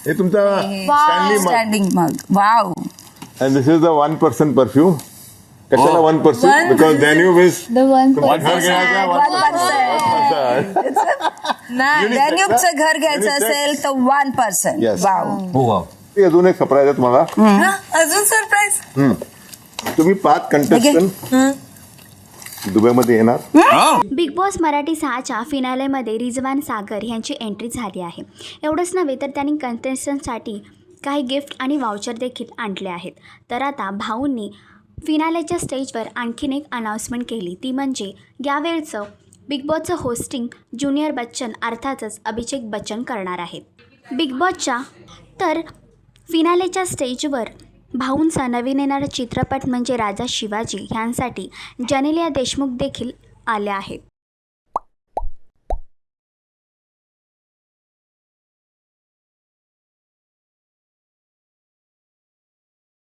हे तुमचा स्टँडली मग. स्टँडिंग मग. Wow. And this is the 1% perfume. कशाला 1%? Because Danube is The 1%. घर घ्यायचा 1%. डॅन्यूबचं घर घ्यायचं असेल तर 1%. Yes. वाव. हो वाव. अजून एक सरप्राईज आहे तुम्हाला. अजून सरप्राईज. तुम्ही 5 कंटेस्टंट दुबईमध्ये येणार. बिग बॉस मराठी 6च्या फिनालेमध्ये रिजवान सागर यांची एंट्री झाली आहे. एवढंच नव्हे तर त्यांनी कंटेस्टंटसाठी काही गिफ्ट आणि वाउचर देखील आणले आहेत. तर आता भाऊंनी फिनालेच्या स्टेजवर आणखीन एक अनाउन्समेंट केली, ती म्हणजे यावेळचं बिग बॉसचं होस्टिंग ज्युनियर बच्चन अर्थातच अभिषेक बच्चन करणार आहेत. बिग बॉसच्या तर फिनालेच्या स्टेजवर भाऊंचा नवीन येणारा चित्रपट म्हणजे राजा शिवाजी ह्यांसाठी जनेलिया देशमुख देखील आल्या आहेत.